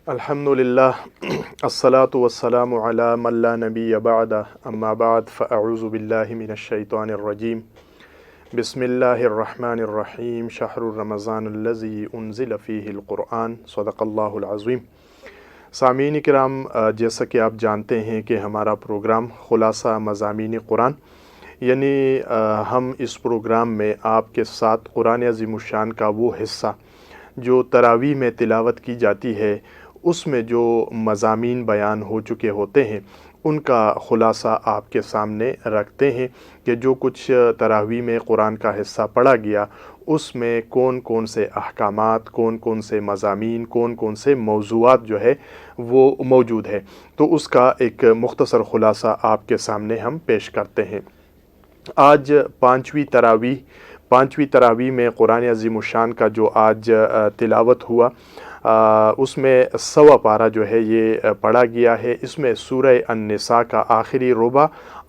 الحمدللہ الصلاۃ والسلام علی من لا نبی بعد اما بعد فاعوذ باللہ من الشیطان الرجیم بسم اللہ الرحمن الرحیم شہر رمضان الذی انزل فیہ القرآن صدق اللہ العظیم۔ سامعین کرام، جیسا کہ آپ جانتے ہیں کہ ہمارا پروگرام خلاصہ مضامین قرآن، یعنی ہم اس پروگرام میں آپ کے ساتھ قرآن عظیم الشان کا وہ حصہ جو تراویح میں تلاوت کی جاتی ہے، اس میں جو مضامین بیان ہو چکے ہوتے ہیں ان کا خلاصہ آپ کے سامنے رکھتے ہیں کہ جو کچھ تراویح میں قرآن کا حصہ پڑھا گیا اس میں کون کون سے احکامات، کون کون سے مضامین، کون کون سے موضوعات جو ہے وہ موجود ہے، تو اس کا ایک مختصر خلاصہ آپ کے سامنے ہم پیش کرتے ہیں۔ آج پانچویں تراویح میں قرآن عظیم الشان کا جو آج تلاوت ہوا، اس میں 100واں پارہ جو ہے یہ پڑھا گیا ہے۔ اس میں سورہ النساء کا آخری ربع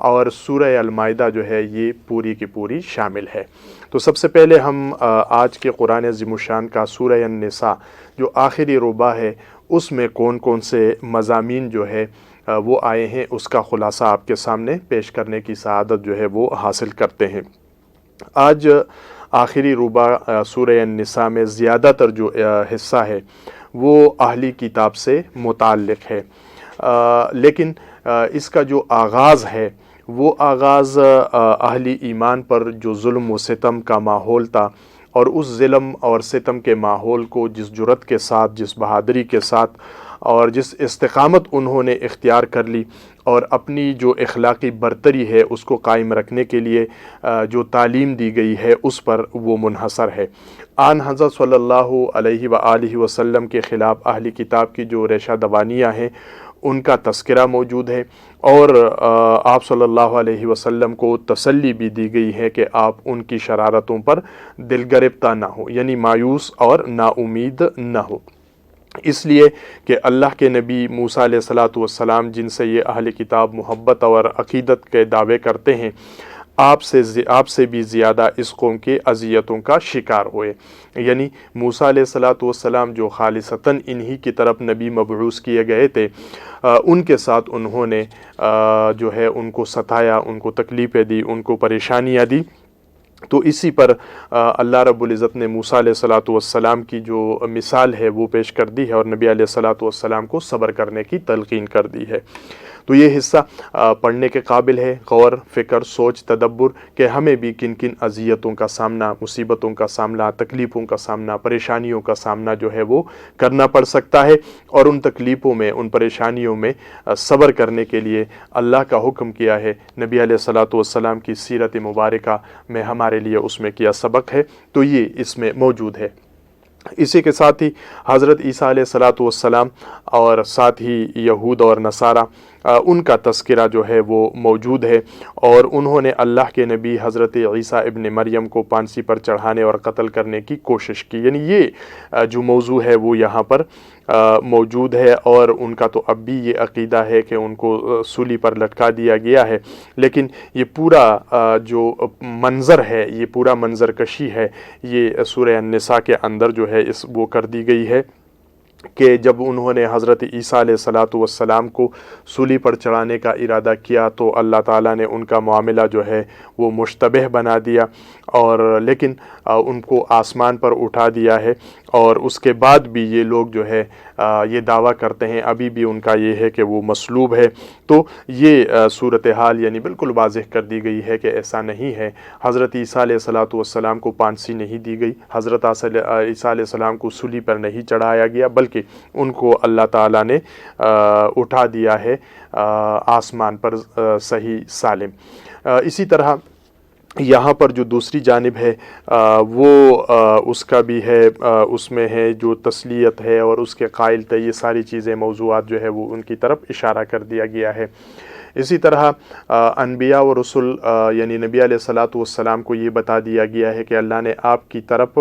اور سورہ المائدہ جو ہے یہ پوری کی پوری شامل ہے۔ تو سب سے پہلے ہم آج کے قرآن عظیم الشان کا سورہ النساء جو آخری ربع ہے اس میں کون کون سے مضامین جو ہے وہ آئے ہیں اس کا خلاصہ آپ کے سامنے پیش کرنے کی سعادت جو ہے وہ حاصل کرتے ہیں۔ آج آخری ربع سورہ النساء میں زیادہ تر جو حصہ ہے وہ اہلی کتاب سے متعلق ہے، لیکن اس کا جو آغاز ہے وہ آغاز اہلی ایمان پر جو ظلم و ستم کا ماحول تھا، اور اس ظلم اور ستم کے ماحول کو جس جرأت کے ساتھ، جس بہادری کے ساتھ اور جس استقامت انہوں نے اختیار کر لی اور اپنی جو اخلاقی برتری ہے اس کو قائم رکھنے کے لیے جو تعلیم دی گئی ہے اس پر وہ منحصر ہے۔ آن حضرت صلی اللہ علیہ وآلہ وسلم کے خلاف اہلی کتاب کی جو ریشہ دوانیاں ہیں ان کا تذکرہ موجود ہے، اور آپ صلی اللہ علیہ وسلم کو تسلی بھی دی گئی ہے کہ آپ ان کی شرارتوں پر دل گرفتہ نہ ہو، یعنی مایوس اور نا امید نہ ہو، اس لیے کہ اللہ کے نبی موسیٰ علیہ السلام جن سے یہ اہل کتاب محبت اور عقیدت کے دعوے کرتے ہیں، آپ سے بھی زیادہ اس قوم کے اذیتوں کا شکار ہوئے، یعنی موسیٰ علیہ السلام جو خالصتاً انہی کی طرف نبی مبعوث کیے گئے تھے، ان کے ساتھ انہوں نے جو ہے ان کو ستایا، ان کو تکلیفیں دی، ان کو پریشانیاں دی۔ تو اسی پر اللہ رب العزت نے موسیٰ علیہ السلام کی جو مثال ہے وہ پیش کر دی ہے اور نبی علیہ السلام کو صبر کرنے کی تلقین کر دی ہے۔ تو یہ حصہ پڑھنے کے قابل ہے، غور، فکر، سوچ، تدبر کہ ہمیں بھی کن کن اذیتوں کا سامنا، مصیبتوں کا سامنا، تکلیفوں کا سامنا، پریشانیوں کا سامنا جو ہے وہ کرنا پڑ سکتا ہے، اور ان تکلیفوں میں، ان پریشانیوں میں صبر کرنے کے لیے اللہ کا حکم کیا ہے، نبی علیہ السلام کی سیرت مبارکہ میں ہمارے لیے اس میں کیا سبق ہے، تو یہ اس میں موجود ہے۔ اسی کے ساتھ ہی حضرت عیسیٰ علیہ السلام اور ساتھ ہی یہود اور نصارہ ان کا تذکرہ جو ہے وہ موجود ہے، اور انہوں نے اللہ کے نبی حضرت عیسیٰ ابن مریم کو پھانسی پر چڑھانے اور قتل کرنے کی کوشش کی، یعنی یہ جو موضوع ہے وہ یہاں پر موجود ہے، اور ان کا تو اب بھی یہ عقیدہ ہے کہ ان کو سولی پر لٹکا دیا گیا ہے، لیکن یہ پورا جو منظر ہے، یہ پورا منظر کشی ہے، یہ سورہ النساء کے اندر جو ہے وہ کر دی گئی ہے کہ جب انہوں نے حضرت عیسیٰ علیہ السلام کو سولی پر چڑھانے کا ارادہ کیا تو اللہ تعالیٰ نے ان کا معاملہ جو ہے وہ مشتبہ بنا دیا، اور لیکن ان کو آسمان پر اٹھا دیا ہے، اور اس کے بعد بھی یہ لوگ جو ہے یہ دعویٰ کرتے ہیں، ابھی بھی ان کا یہ ہے کہ وہ مصلوب ہے۔ تو یہ صورتحال یعنی بالکل واضح کر دی گئی ہے کہ ایسا نہیں ہے، حضرت عیسیٰ علیہ السلام کو پھانسی نہیں دی گئی، حضرت عیسیٰ علیہ السلام کو سولی پر نہیں چڑھایا گیا، بلکہ ان کو اللہ تعالیٰ نے اٹھا دیا ہے آسمان پر صحیح سالم۔ اسی طرح یہاں پر جو دوسری جانب ہے وہ اس کا بھی ہے، اس میں ہے جو تسلیت ہے اور اس کے قائل تھے، یہ ساری چیزیں، موضوعات جو ہے وہ ان کی طرف اشارہ کر دیا گیا ہے۔ اسی طرح انبیاء و رسول یعنی نبی علیہ السلام کو یہ بتا دیا گیا ہے کہ اللہ نے آپ کی طرف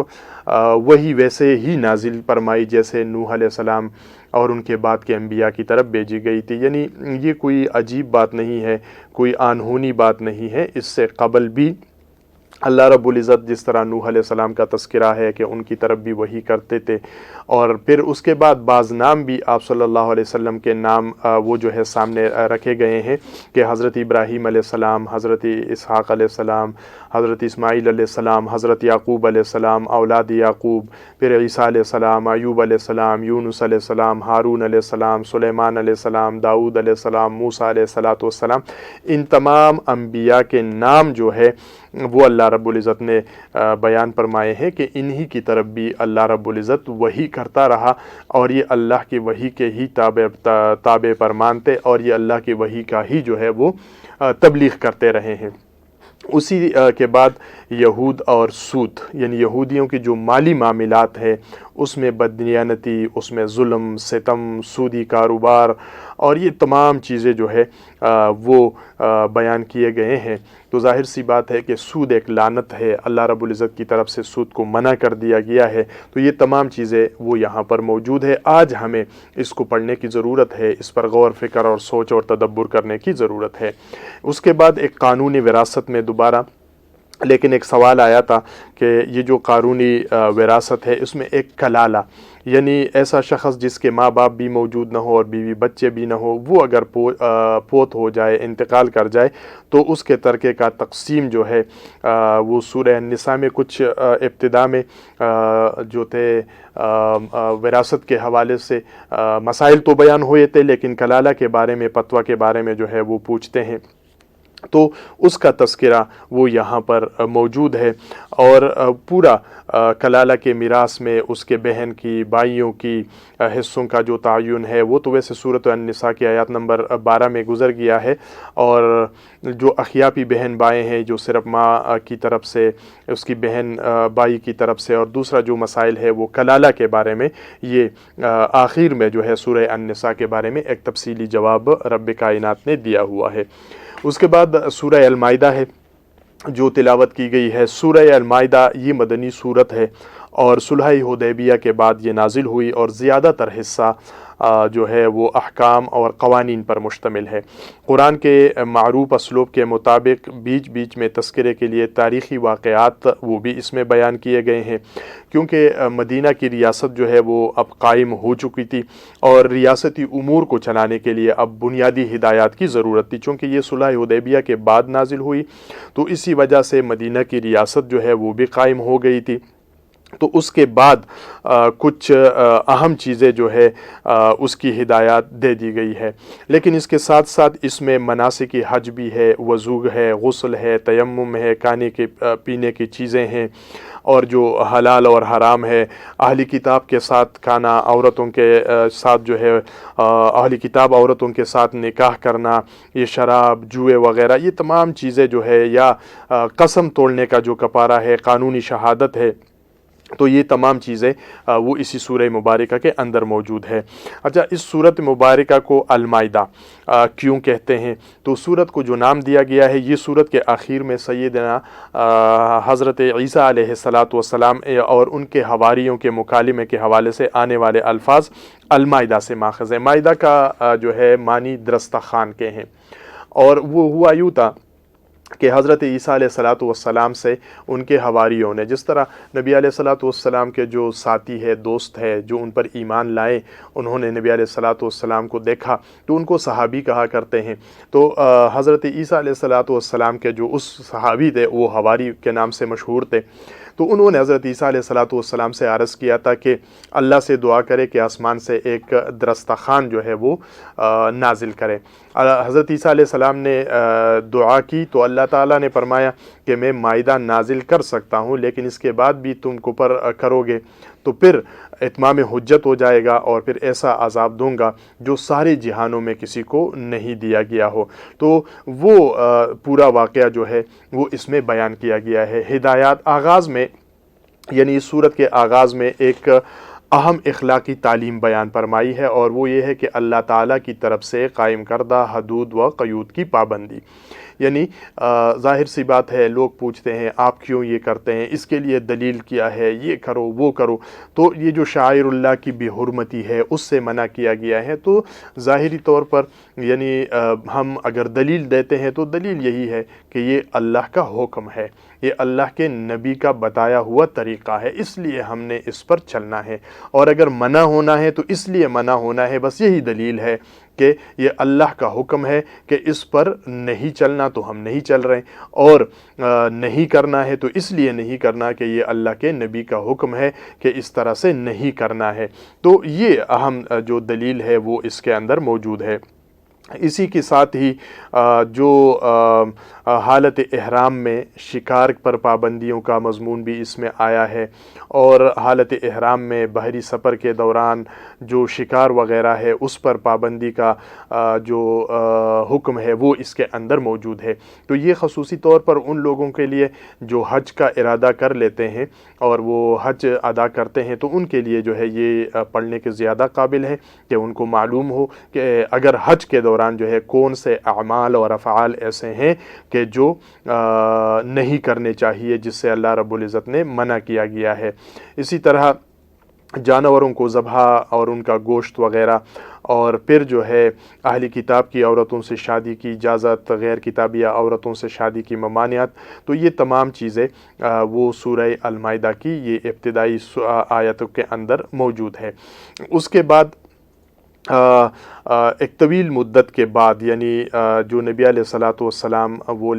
وہی ویسے ہی نازل فرمائی جیسے نوح علیہ السلام اور ان کے بعد کے انبیاء کی طرف بھیجی گئی تھی، یعنی یہ کوئی عجیب بات نہیں ہے، کوئی انہونی بات نہیں ہے، اس سے قبل بھی اللہ رب العزت جس طرح نوح علیہ السلام کا تذکرہ ہے کہ ان کی طرف بھی وہی کرتے تھے، اور پھر اس کے بعد بعض نام بھی آپ صلی اللہ علیہ وسلم کے نام وہ جو ہے سامنے رکھے گئے ہیں کہ حضرت ابراہیم علیہ السلام، حضرت اسحاق علیہ السلام، حضرت اسماعیل علیہ السلام، حضرت یعقوب علیہ السلام اولاد یعقوب، پھر عیسیٰ علیہ السلام، ایوب علیہ السلام، یونس علیہ السلام، ہارون علیہ السلام، سلیمان علیہ السلام، داؤد علیہ السلام، موسیٰ علیہ السلام، ان تمام انبیاء کے نام جو ہے وہ اللہ رب العزت نے بیان فرمائے ہیں کہ انہی کی طرف بھی اللہ رب العزت وحی کرتا رہا، اور یہ اللہ کی وحی کے ہی تابع فرمانتے، اور یہ اللہ کی وحی کا ہی جو ہے وہ تبلیغ کرتے رہے ہیں۔ اسی کے بعد یہود اور سود، یعنی یہودیوں کی جو مالی معاملات ہے اس میں بددیانتی، اس میں ظلم، ستم، سودی کاروبار، اور یہ تمام چیزیں جو ہے وہ بیان کیے گئے ہیں۔ تو ظاہر سی بات ہے کہ سود ایک لعنت ہے، اللہ رب العزت کی طرف سے سود کو منع کر دیا گیا ہے۔ تو یہ تمام چیزیں وہ یہاں پر موجود ہے۔ آج ہمیں اس کو پڑھنے کی ضرورت ہے، اس پر غور فکر اور سوچ اور تدبر کرنے کی ضرورت ہے۔ اس کے بعد ایک قانونی وراثت میں دوبارہ لیکن ایک سوال آیا تھا کہ یہ جو قانونی وراثت ہے اس میں ایک کلالہ، یعنی ایسا شخص جس کے ماں باپ بھی موجود نہ ہو اور بیوی بچے بھی نہ ہو، وہ اگر فوت ہو جائے، انتقال کر جائے، تو اس کے ترکے کا تقسیم جو ہے وہ سورہ النساء میں کچھ ابتدا میں جو تھے وراثت کے حوالے سے مسائل تو بیان ہوئے تھے، لیکن کلالہ کے بارے میں، فتویٰ کے بارے میں جو ہے وہ پوچھتے ہیں، تو اس کا تذکرہ وہ یہاں پر موجود ہے، اور پورا کلالہ کے میراث میں اس کے بہن کی، بھائیوں کی حصوں کا جو تعین ہے وہ تو ویسے سورۃ النساء کی آیات نمبر 12 میں گزر گیا ہے، اور جو اخیاپی بہن بھائی ہیں جو صرف ماں کی طرف سے، اس کی بہن بھائی کی طرف سے، اور دوسرا جو مسائل ہے وہ کلالہ کے بارے میں، یہ آخر میں جو ہے سورہ النساء کے بارے میں ایک تفصیلی جواب رب کائنات نے دیا ہوا ہے۔ اس کے بعد سورہ المائدہ ہے جو تلاوت کی گئی ہے۔ سورہ المائدہ یہ مدنی صورت ہے، اور صلح حدیبیہ کے بعد یہ نازل ہوئی، اور زیادہ تر حصہ جو ہے وہ احکام اور قوانین پر مشتمل ہے۔ قرآن کے معروف اسلوب کے مطابق بیچ بیچ میں تذکرے کے لیے تاریخی واقعات وہ بھی اس میں بیان کیے گئے ہیں، کیونکہ مدینہ کی ریاست جو ہے وہ اب قائم ہو چکی تھی، اور ریاستی امور کو چلانے کے لیے اب بنیادی ہدایات کی ضرورت تھی۔ چونکہ یہ صلح حدیبیہ کے بعد نازل ہوئی، تو اسی وجہ سے مدینہ کی ریاست جو ہے وہ بھی قائم ہو گئی تھی۔ تو اس کے بعد کچھ اہم چیزیں جو ہے اس کی ہدایات دے دی گئی ہے، لیکن اس کے ساتھ ساتھ اس میں مناسک حج بھی ہے، وضو ہے، غسل ہے، تیمم ہے، کھانے کے پینے کی چیزیں ہیں، اور جو حلال اور حرام ہے، اہلی کتاب کے ساتھ کھانا، عورتوں کے ساتھ جو ہے اہلی کتاب عورتوں کے ساتھ نکاح کرنا، یہ شراب، جوئے وغیرہ، یہ تمام چیزیں جو ہے، یا قسم توڑنے کا جو کفارہ ہے، قانونی شہادت ہے، تو یہ تمام چیزیں وہ اسی سورہ مبارکہ کے اندر موجود ہے۔ اچھا، اس سورت مبارکہ کو المائدہ کیوں کہتے ہیں؟ تو سورت کو جو نام دیا گیا ہے، یہ سورت کے آخر میں سیدنا حضرت عیسیٰ علیہ السلام اور ان کے حواریوں کے مکالمے کے حوالے سے آنے والے الفاظ المائدہ سے ماخذ ہے۔ مائدہ کا جو ہے معنی درستخوان کے ہیں، اور وہ ہوا یوں تھا کہ حضرت عیسیٰ علیہ السلام سے ان کے حواریوں نے، جس طرح نبی علیہ السلام کے جو ساتھی ہے، دوست ہے، جو ان پر ایمان لائے، انہوں نے نبی علیہ السلام کو دیکھا تو ان کو صحابی کہا کرتے ہیں۔ تو حضرت عیسیٰ علیہ السلام کے جو اس صحابی تھے وہ حواری کے نام سے مشہور تھے، تو انہوں نے حضرت عیسیٰ علیہ السلام سے عرض کیا تھا کہ اللہ سے دعا کرے کہ آسمان سے ایک درستخوان جو ہے وہ نازل کرے۔ حضرت عیسیٰ علیہ السلام نے دعا کی تو اللہ تعالیٰ نے فرمایا کہ میں مائدہ نازل کر سکتا ہوں، لیکن اس کے بعد بھی تم کو پر کرو گے تو پھر اتمام حجت ہو جائے گا، اور پھر ایسا عذاب دوں گا جو سارے جہانوں میں کسی کو نہیں دیا گیا ہو۔ تو وہ پورا واقعہ جو ہے وہ اس میں بیان کیا گیا ہے۔ ہدایات آغاز میں، یعنی اس سورت کے آغاز میں ایک اہم اخلاقی تعلیم بیان فرمائی ہے، اور وہ یہ ہے کہ اللہ تعالیٰ کی طرف سے قائم کردہ حدود و قیود کی پابندی۔ یعنی ظاہر سی بات ہے، لوگ پوچھتے ہیں آپ کیوں یہ کرتے ہیں، اس کے لیے دلیل کیا ہے، یہ کرو وہ کرو، تو یہ جو شاعر اللہ کی بے حرمتی ہے اس سے منع کیا گیا ہے۔ تو ظاہری طور پر یعنی ہم اگر دلیل دیتے ہیں تو دلیل یہی ہے کہ یہ اللہ کا حکم ہے، یہ اللہ کے نبی کا بتایا ہوا طریقہ ہے، اس لیے ہم نے اس پر چلنا ہے، اور اگر منع ہونا ہے تو اس لیے منع ہونا ہے، بس یہی دلیل ہے کہ یہ اللہ کا حکم ہے کہ اس پر نہیں چلنا تو ہم نہیں چل رہے، اور نہیں کرنا ہے تو اس لیے نہیں کرنا کہ یہ اللہ کے نبی کا حکم ہے کہ اس طرح سے نہیں کرنا ہے۔ تو یہ اہم جو دلیل ہے وہ اس کے اندر موجود ہے۔ اسی کے ساتھ ہی جو حالت احرام میں شکار پر پابندیوں کا مضمون بھی اس میں آیا ہے، اور حالت احرام میں بحری سفر کے دوران جو شکار وغیرہ ہے اس پر پابندی کا جو حکم ہے وہ اس کے اندر موجود ہے۔ تو یہ خصوصی طور پر ان لوگوں کے لیے جو حج کا ارادہ کر لیتے ہیں اور وہ حج ادا کرتے ہیں، تو ان کے لیے جو ہے یہ پڑھنے کے زیادہ قابل ہے کہ ان کو معلوم ہو کہ اگر حج کے دوران جو ہے کون سے اعمال اور افعال ایسے ہیں کہ جو نہیں کرنے چاہیے، جس سے اللہ رب العزت نے منع کیا گیا ہے۔ اسی طرح جانوروں کو ذبح اور ان کا گوشت وغیرہ، اور پھر جو ہے اہل کتاب کی عورتوں سے شادی کی اجازت، غیر کتابیہ عورتوں سے شادی کی ممانعت، تو یہ تمام چیزیں وہ سورہ المائدہ کی یہ ابتدائی آیتوں کے اندر موجود ہے۔ اس کے بعد ایک طویل مدت کے بعد، یعنی جو نبی علیہ الصلاۃ والسلام وہ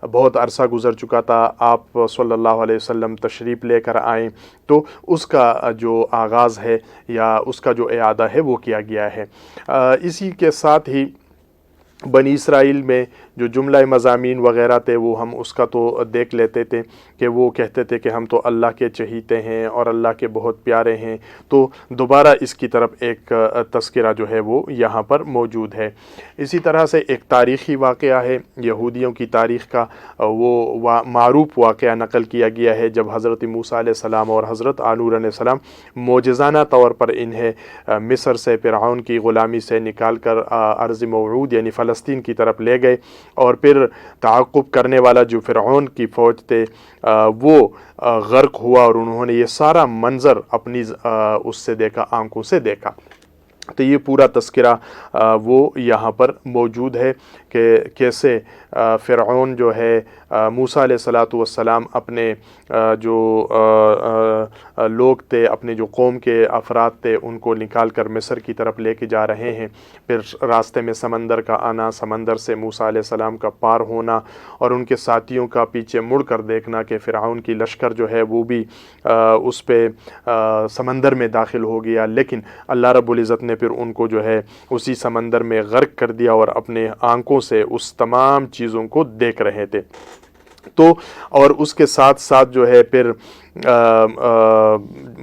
بہت عرصہ گزر چکا تھا، آپ صلی اللہ علیہ وسلم تشریف لے کر آئیں، تو اس کا جو آغاز ہے یا اس کا جو اعادہ ہے وہ کیا گیا ہے۔ اسی کے ساتھ ہی بنی اسرائیل میں جو جملہ مضامین وغیرہ تھے وہ ہم اس کا تو دیکھ لیتے تھے کہ وہ کہتے تھے کہ ہم تو اللہ کے چہیتے ہیں اور اللہ کے بہت پیارے ہیں، تو دوبارہ اس کی طرف ایک تذکرہ جو ہے وہ یہاں پر موجود ہے۔ اسی طرح سے ایک تاریخی واقعہ ہے یہودیوں کی تاریخ کا، وہ معروف واقعہ نقل کیا گیا ہے جب حضرت موسیٰ علیہ السلام اور حضرت ہارون علیہ السلام معجزانہ طور پر انہیں مصر سے، فرعون کی غلامی سے نکال کر ارض موعود یعنی فلسطین کی طرف لے گئے، اور پھر تعاقب کرنے والا جو فرعون کی فوج تھے وہ غرق ہوا، اور انہوں نے یہ سارا منظر اپنی اس سے دیکھا، آنکھوں سے دیکھا۔ تو یہ پورا تذکرہ وہ یہاں پر موجود ہے کہ کیسے فرعون جو ہے موسیٰ علیہ الصلاۃ والسلام اپنے جو لوگ تھے، اپنے جو قوم کے افراد تھے، ان کو نکال کر مصر کی طرف لے کے جا رہے ہیں، پھر راستے میں سمندر کا آنا، سمندر سے موسیٰ علیہ السلام کا پار ہونا، اور ان کے ساتھیوں کا پیچھے مڑ کر دیکھنا کہ فرعون کی لشکر جو ہے وہ بھی اس پہ سمندر میں داخل ہو گیا، لیکن اللہ رب العزت نے پھر ان کو جو ہے اسی سمندر میں غرق کر دیا، اور اپنے آنکھوں سے اس تمام چیزوں کو دیکھ رہے تھے۔ تو اور اس کے ساتھ ساتھ جو ہے پھر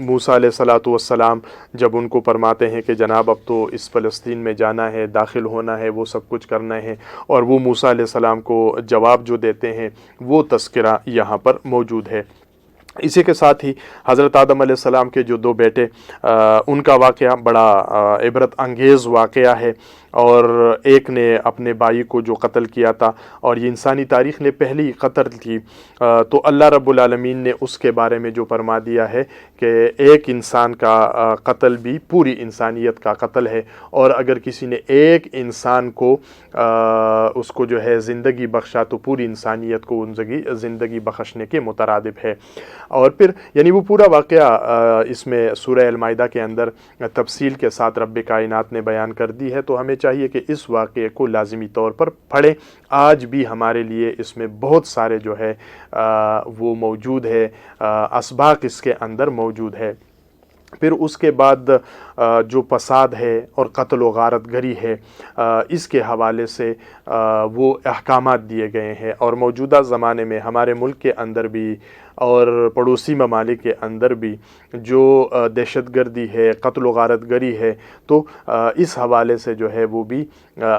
موسیٰ علیہ الصلاۃ والسلام جب ان کو فرماتے ہیں کہ جناب اب تو اس فلسطین میں جانا ہے، داخل ہونا ہے، وہ سب کچھ کرنا ہے، اور وہ موسیٰ علیہ السلام کو جواب جو دیتے ہیں وہ تذکرہ یہاں پر موجود ہے۔ اسی کے ساتھ ہی حضرت آدم علیہ السلام کے جو دو بیٹے، ان کا واقعہ بڑا عبرت انگیز واقعہ ہے، اور ایک نے اپنے بھائی کو جو قتل کیا تھا، اور یہ انسانی تاریخ نے پہلی قتل کی، تو اللہ رب العالمین نے اس کے بارے میں جو فرما دیا ہے کہ ایک انسان کا قتل بھی پوری انسانیت کا قتل ہے، اور اگر کسی نے ایک انسان کو اس کو جو ہے زندگی بخشا تو پوری انسانیت کو زندگی بخشنے کے مترادف ہے۔ اور پھر یعنی وہ پورا واقعہ اس میں سورہ المائدہ کے اندر تفصیل کے ساتھ رب کائنات نے بیان کر دی ہے، تو ہمیں چاہیے کہ اس واقعے کو لازمی طور پر پڑھیں۔ آج بھی ہمارے لیے اس میں بہت سارے جو ہے وہ موجود ہے، اسباق اس کے اندر موجود ہے۔ پھر اس کے بعد جو فساد ہے اور قتل و غارت گری ہے، اس کے حوالے سے وہ احکامات دیے گئے ہیں، اور موجودہ زمانے میں ہمارے ملک کے اندر بھی اور پڑوسی ممالک کے اندر بھی جو دہشت گردی ہے، قتل و غارت گری ہے، تو اس حوالے سے جو ہے وہ بھی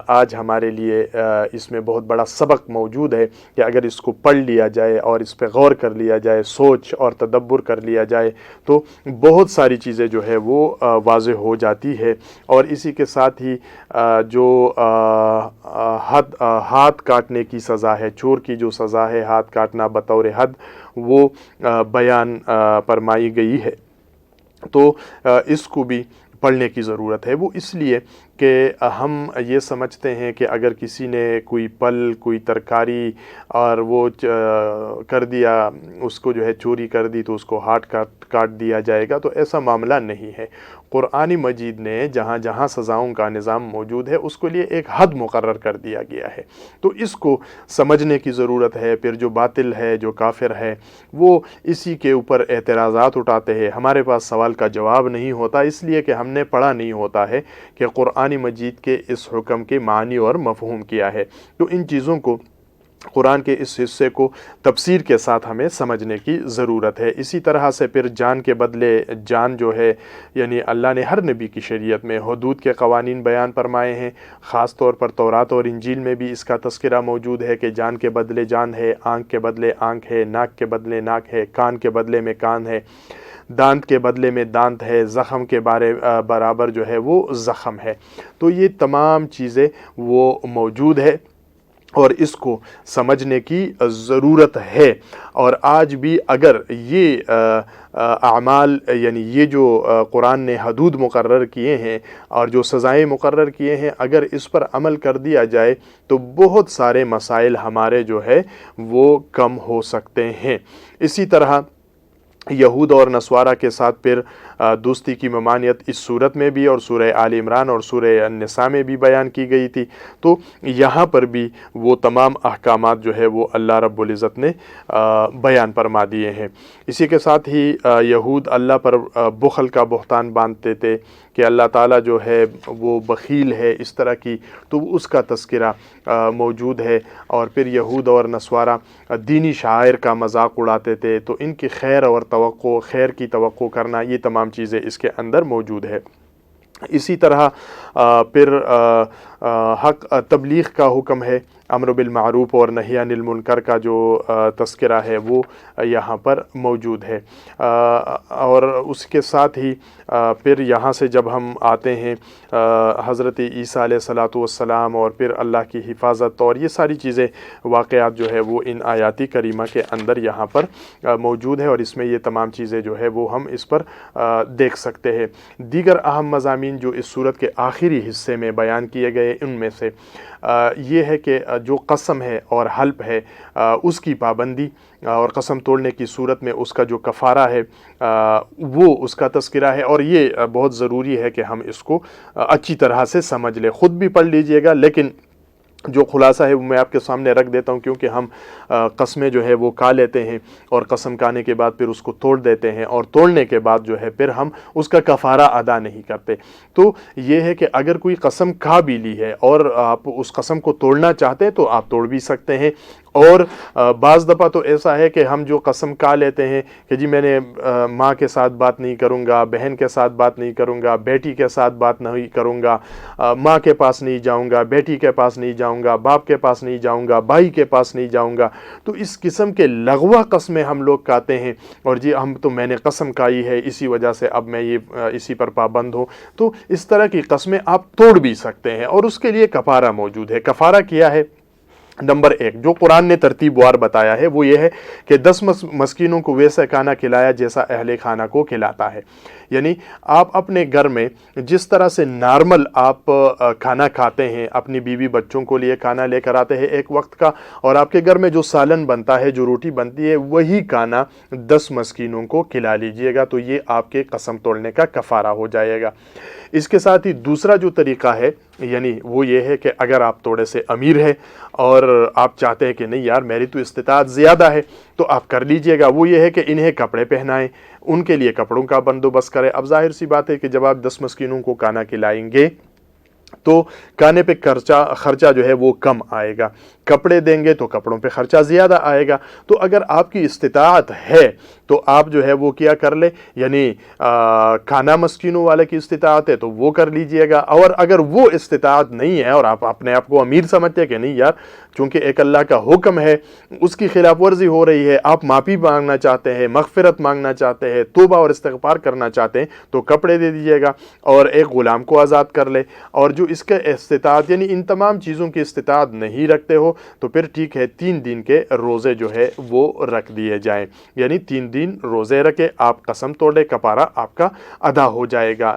آج ہمارے لیے اس میں بہت بڑا سبق موجود ہے کہ اگر اس کو پڑھ لیا جائے اور اس پہ غور کر لیا جائے، سوچ اور تدبر کر لیا جائے، تو بہت ساری چیزیں جو ہے وہ واضح ہو جاتی ہے۔ اور اسی کے ساتھ ہی جو ہاتھ کاٹنے کی سزا ہے، چور کی جو سزا ہے ہاتھ کاٹنا بطور حد، وہ بیان فرمائی گئی ہے، تو اس کو بھی پڑھنے کی ضرورت ہے۔ وہ اس لیے کہ ہم یہ سمجھتے ہیں کہ اگر کسی نے کوئی پل کوئی ترکاری اور وہ کر دیا، اس کو جو ہے چوری کر دی تو اس کو ہاتھ کاٹ دیا جائے گا، تو ایسا معاملہ نہیں ہے۔ قرآن مجید نے جہاں جہاں سزاؤں کا نظام موجود ہے اس کے لیے ایک حد مقرر کر دیا گیا ہے، تو اس کو سمجھنے کی ضرورت ہے۔ پھر جو باطل ہے، جو کافر ہے، وہ اسی کے اوپر اعتراضات اٹھاتے ہیں، ہمارے پاس سوال کا جواب نہیں ہوتا، اس لیے کہ ہم نے پڑھا نہیں ہوتا ہے کہ قرآن مجید کے اس حکم کے معنی اور مفہوم کیا ہے۔ تو ان چیزوں کو، قرآن کے اس حصے کو تفسیر کے ساتھ ہمیں سمجھنے کی ضرورت ہے۔ اسی طرح سے پھر جان کے بدلے جان جو ہے، یعنی اللہ نے ہر نبی کی شریعت میں حدود کے قوانین بیان فرمائے ہیں، خاص طور پر تورات اور انجیل میں بھی اس کا تذکرہ موجود ہے کہ جان کے بدلے جان ہے، آنکھ کے بدلے آنکھ ہے، ناک کے بدلے ناک ہے، کان کے بدلے میں کان ہے، دانت کے بدلے میں دانت ہے، زخم کے برابر جو ہے وہ زخم ہے۔ تو یہ تمام چیزیں وہ موجود ہے اور اس کو سمجھنے کی ضرورت ہے۔ اور آج بھی اگر یہ اعمال، یعنی یہ جو قرآن نے حدود مقرر کیے ہیں اور جو سزائیں مقرر کیے ہیں، اگر اس پر عمل کر دیا جائے تو بہت سارے مسائل ہمارے جو ہے وہ کم ہو سکتے ہیں۔ اسی طرح یہود اور نصارہ کے ساتھ پھر دوستی کی ممانعت اس صورت میں بھی اور سورہ آل عمران اور سورہ النساء میں بھی بیان کی گئی تھی، تو یہاں پر بھی وہ تمام احکامات جو ہے وہ اللہ رب العزت نے بیان فرما دیے ہیں۔ اسی کے ساتھ ہی یہود اللہ پر بخل کا بہتان باندھتے تھے کہ اللہ تعالیٰ جو ہے وہ بخیل ہے، اس طرح کی، تو اس کا تذکرہ موجود ہے۔ اور پھر یہود اور نصارہ دینی شعائر کا مذاق اڑاتے تھے، تو ان کی خیر اور خیر کی توقع کرنا، یہ تمام چیزیں اس کے اندر موجود ہے۔ اسی طرح پھر حق تبلیغ کا حکم ہے، امر بالمعروف اور نہی عن المنکر کا جو تذکرہ ہے وہ یہاں پر موجود ہے۔ اور اس کے ساتھ ہی پھر یہاں سے جب ہم آتے ہیں حضرت عیسیٰ علیہ الصلاۃ والسلام اور پھر اللہ کی حفاظت اور یہ ساری چیزیں، واقعات جو ہے وہ ان آیاتی کریمہ کے اندر یہاں پر موجود ہے، اور اس میں یہ تمام چیزیں جو ہے وہ ہم اس پر دیکھ سکتے ہیں۔ دیگر اہم مضامین جو اس صورت کے آخری حصے میں بیان کیے گئے، ان میں سے یہ ہے کہ جو قسم ہے اور حلف ہے اس کی پابندی، اور قسم توڑنے کی صورت میں اس کا جو کفارہ ہے وہ اس کا تذکرہ ہے، اور یہ بہت ضروری ہے کہ ہم اس کو اچھی طرح سے سمجھ لیں۔ خود بھی پڑھ لیجئے گا، لیکن جو خلاصہ ہے وہ میں آپ کے سامنے رکھ دیتا ہوں، کیونکہ ہم قسمیں جو ہے وہ کھا لیتے ہیں اور قسم کھانے کے بعد پھر اس کو توڑ دیتے ہیں، اور توڑنے کے بعد جو ہے پھر ہم اس کا کفارہ ادا نہیں کرتے۔ تو یہ ہے کہ اگر کوئی قسم کھا بھی لی ہے اور آپ اس قسم کو توڑنا چاہتے ہیں تو آپ توڑ بھی سکتے ہیں۔ اور بعض دفعہ تو ایسا ہے کہ ہم جو قسم کھا لیتے ہیں کہ جی میں نے ماں کے ساتھ بات نہیں کروں گا، بہن کے ساتھ بات نہیں کروں گا، بیٹی کے ساتھ بات نہیں کروں گا، ماں کے پاس نہیں جاؤں گا، بیٹی کے پاس نہیں جاؤں گا، باپ کے پاس نہیں جاؤں گا، بھائی کے پاس نہیں جاؤں گا، تو اس قسم کے لغوہ قسمیں ہم لوگ کھاتے ہیں، اور جی میں نے قسم کھائی ہے اسی وجہ سے اب میں یہ اسی پر پابند ہوں۔ تو اس طرح کی قسمیں آپ توڑ بھی سکتے ہیں، اور اس کے لیے کفارہ موجود ہے۔ کفارہ کیا ہے؟ نمبر 1 جو قرآن نے ترتیب وار بتایا ہے وہ یہ ہے کہ 10 مسکینوں کو ویسا کھانا کھلایا جیسا اہل خانہ کو کھلاتا ہے۔ یعنی آپ اپنے گھر میں جس طرح سے نارمل آپ کھانا کھاتے ہیں، اپنی بیوی بچوں کو لیے کھانا لے کر آتے ہیں ایک وقت کا، اور آپ کے گھر میں جو سالن بنتا ہے، جو روٹی بنتی ہے، وہی کھانا 10 مسکینوں کو کھلا لیجئے گا، تو یہ آپ کے قسم توڑنے کا کفارہ ہو جائے گا۔ اس کے ساتھ ہی دوسرا جو طریقہ ہے، یعنی وہ یہ ہے کہ اگر آپ تھوڑے سے امیر ہیں اور آپ چاہتے ہیں کہ نہیں یار میری تو استطاعت زیادہ ہے، تو آپ کر لیجئے گا، وہ یہ ہے کہ انہیں کپڑے پہنائیں، ان کے لیے کپڑوں کا بندوبست کریں۔ اب ظاہر سی بات ہے کہ جب آپ 10 مسکینوں کو کھانا کھلائیں گے تو کھانے پہ خرچہ جو ہے وہ کم آئے گا، کپڑے دیں گے تو کپڑوں پہ خرچہ زیادہ آئے گا۔ تو اگر آپ کی استطاعت ہے تو آپ جو ہے وہ کیا کر لیں، یعنی کھانا مسکینوں والے کی استطاعت ہے تو وہ کر لیجئے گا، اور اگر وہ استطاعت نہیں ہے اور آپ اپنے آپ کو امیر سمجھتے ہیں کہ نہیں یار چونکہ ایک اللہ کا حکم ہے اس کی خلاف ورزی ہو رہی ہے، آپ معافی مانگنا چاہتے ہیں، مغفرت مانگنا چاہتے ہیں، توبہ اور استغفار کرنا چاہتے ہیں، تو کپڑے دے دیجئے گا اور ایک غلام کو آزاد کر لے۔ اور جو اس کے استطاعت یعنی ان تمام چیزوں کی استطاعت نہیں رکھتے ہو تو پھر ٹھیک ہے 3 دن کے روزے جو ہے وہ رکھ دیے جائیں، یعنی 3 دن روزے رکھے، آپ قسم توڑے، کفارہ آپ کا ادا ہو جائے گا۔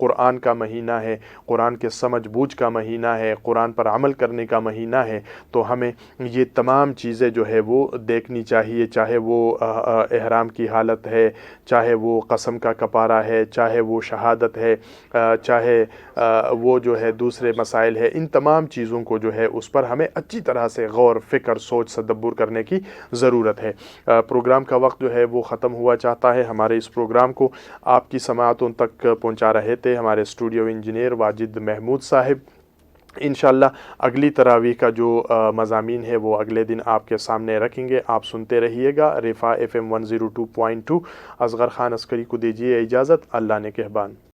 قرآن کا مہینہ ہے، قرآن کے سمجھ بوجھ کا مہینہ ہے، قرآن پر عمل کرنے کا مہینہ ہے، تو ہمیں یہ تمام چیزیں جو ہے وہ دیکھنی چاہیے، چاہے وہ احرام کی حالت ہے، چاہے وہ قسم کا کفارہ ہے، چاہے وہ شہادت ہے، چاہے وہ جو ہے دوسرے مسائل ہے، ان تمام چیزوں کو جو ہے اس پر ہمیں اچھی طرح سے غور فکر سوچ تدبر کرنے کی ضرورت ہے۔ پروگرام کا وقت جو ہے وہ ختم ہوا چاہتا ہے۔ ہمارے اس پروگرام کو آپ کی سماعتوں تک پہنچا رہے تھے ہمارے اسٹوڈیو انجینئر واجد محمود صاحب۔ انشاءاللہ اگلی تراویح کا جو مضامین ہے وہ اگلے دن آپ کے سامنے رکھیں گے، آپ سنتے رہیے گا۔ رفا FM 102.2 اصغر خان عسکری کو دیجیے اجازت، اللہ نگہبان۔